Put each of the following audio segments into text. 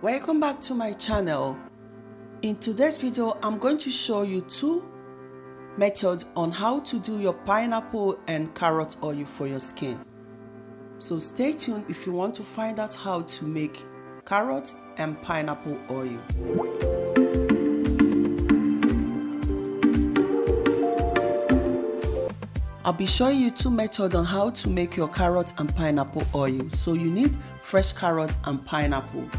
Welcome back to my channel. In today's video, I'm going to show you two methods on how to do your pineapple and carrot oil for your skin. So stay tuned if you want to find out how to make carrot and pineapple oil. I'll be showing you two methods on how to make your carrot and pineapple oil. So you need fresh carrot and pineapple.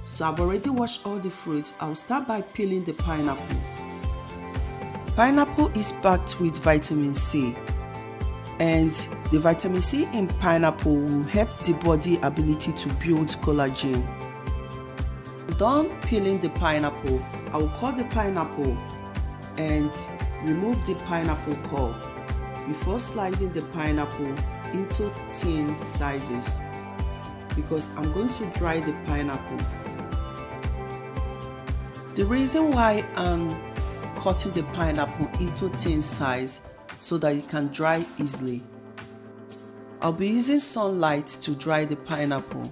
So I've already washed all the fruits. I'll start by peeling the pineapple. Pineapple is packed with vitamin C, and the vitamin C in pineapple will help the body ability to build collagen. Done peeling the pineapple, I will cut the pineapple and remove the pineapple core before slicing the pineapple into thin sizes because I'm going to dry the pineapple. The reason why I'm cutting the pineapple into thin size so that it can dry easily. I'll be using sunlight to dry the pineapple.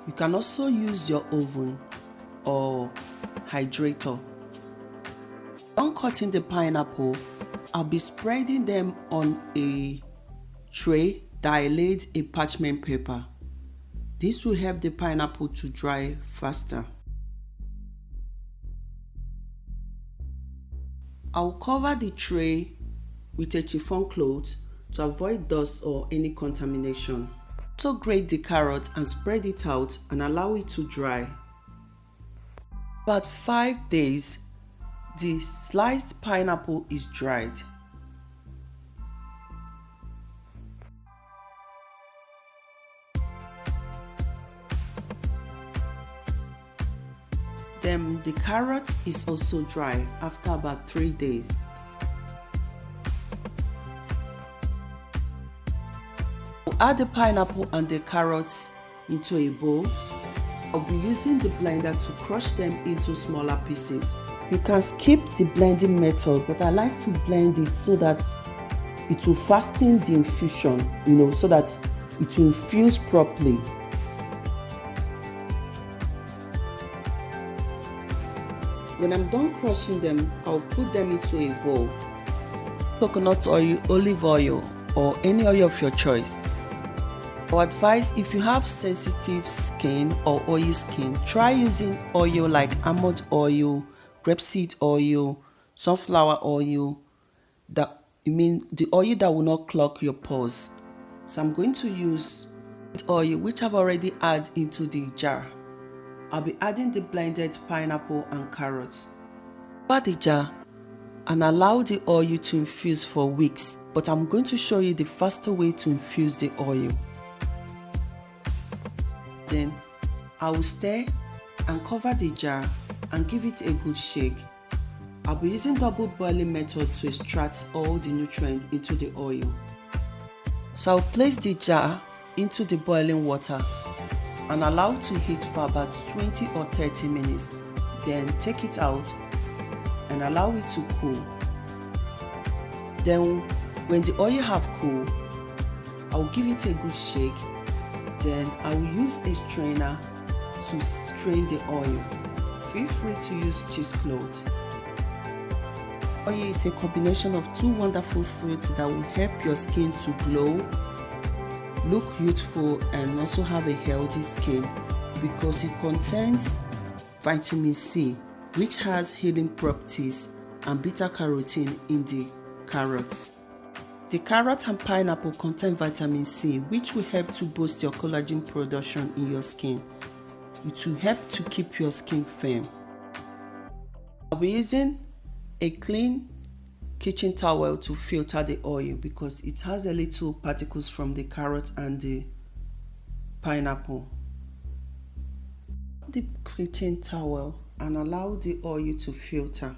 You can also use your oven or hydrator. On cutting the pineapple, I'll be spreading them on a tray that I laid a parchment paper. This will help the pineapple to dry faster. I'll cover the tray with a chiffon cloth to avoid dust or any contamination. Also grate the carrot and spread it out and allow it to dry. About 5 days, the sliced pineapple is dried. Then the carrot is also dry after about 3 days. I'll add the pineapple and the carrots into a bowl. I'll be using the blender to crush them into smaller pieces. You can skip the blending method, but I like to blend it so that it will fasten the infusion, so that it will infuse properly. When I'm done crushing them, I'll put them into a bowl. Coconut oil, olive oil, or any oil of your choice. I advise if you have sensitive skin or oily skin, try using oil like almond oil, grapeseed oil, sunflower oil. The oil that will not clog your pores. So I'm going to use oil which I've already added into the jar. I'll be adding the blended pineapple and carrots. Cover the jar and allow the oil to infuse for weeks, but I'm going to show you the faster way to infuse the oil. Then I will stir and cover the jar and give it a good shake. I'll be using double boiling method to extract all the nutrients into the oil. So I'll place the jar into the boiling water and allow it to heat for about 20 or 30 minutes. Then take it out and allow it to cool. Then when the oil have cooled, I'll give it a good shake. Then I will use a strainer to strain the oil. Feel free to use cheesecloth. Oil is a combination of two wonderful fruits that will help your skin to glow, look youthful, and also have a healthy skin because it contains vitamin C, which has healing properties, and beta-carotene in the carrot. The carrot and pineapple contain vitamin C, which will help to boost your collagen production in your skin. It will help to keep your skin firm. I'll be using a clean kitchen towel to filter the oil because it has a little particles from the carrot and the pineapple. The kitchen towel and allow the oil to filter.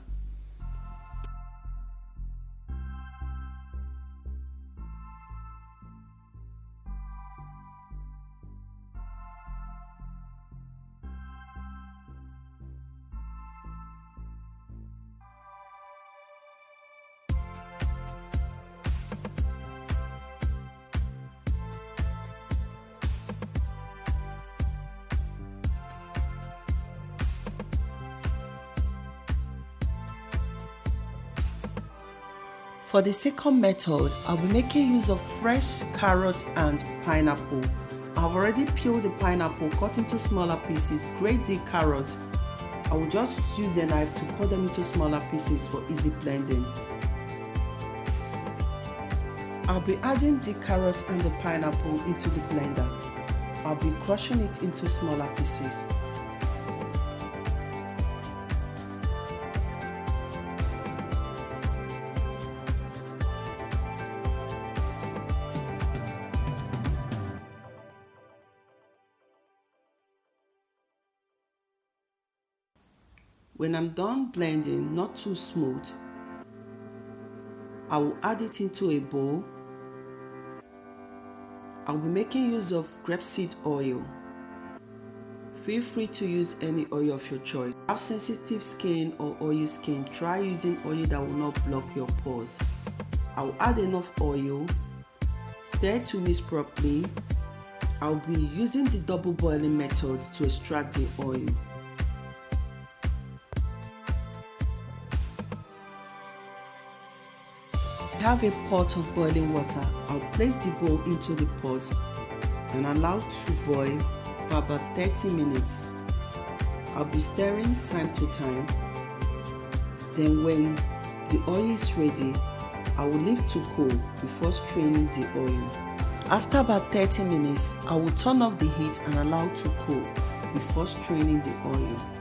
For the second method, I'll be making use of fresh carrots and pineapple. I've already peeled the pineapple, cut into smaller pieces, grate the carrot. I will just use a knife to cut them into smaller pieces for easy blending. I'll be adding the carrot and the pineapple into the blender. I'll be crushing it into smaller pieces. When I'm done blending, not too smooth, I will add it into a bowl. I'll be making use of grapeseed oil. Feel free to use any oil of your choice. If you have sensitive skin or oily skin, try using oil that will not block your pores. I will add enough oil, stir to mix properly. I'll be using the double boiling method to extract the oil. I have a pot of boiling water. I'll place the bowl into the pot and allow to boil for about 30 minutes. I'll be stirring time to time. Then when the oil is ready, I will leave to cool before straining the oil. After about 30 minutes, I will turn off the heat and allow to cool before straining the oil.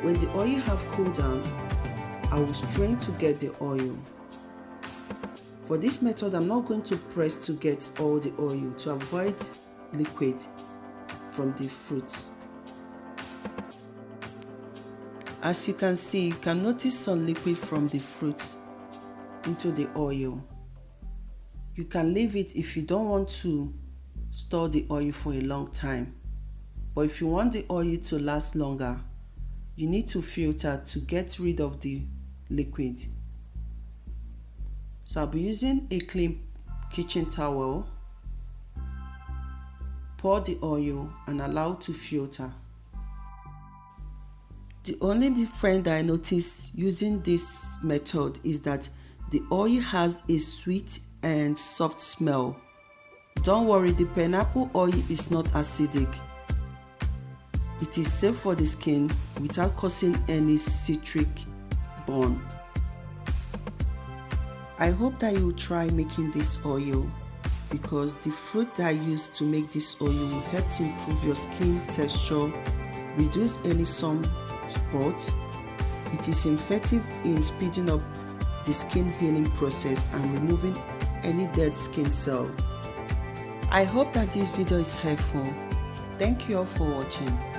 When the oil have cooled down, I will strain to get the oil. For this method, I'm not going to press to get all the oil to avoid liquid from the fruit. As you can see, you can notice some liquid from the fruits into the oil. You can leave it if you don't want to store the oil for a long time. But if you want the oil to last longer, you need to filter to get rid of the liquid. So I'll be using a clean kitchen towel, pour the oil and allow to filter. The only difference that I notice using this method is that the oil has a sweet and soft smell. Don't worry, the pineapple oil is not acidic. It is safe for the skin without causing any citric burn. I hope that you will try making this oil because the fruit that I used to make this oil will help to improve your skin texture, reduce any sunspots. It is effective in speeding up the skin healing process and removing any dead skin cell. I hope that this video is helpful. Thank you all for watching.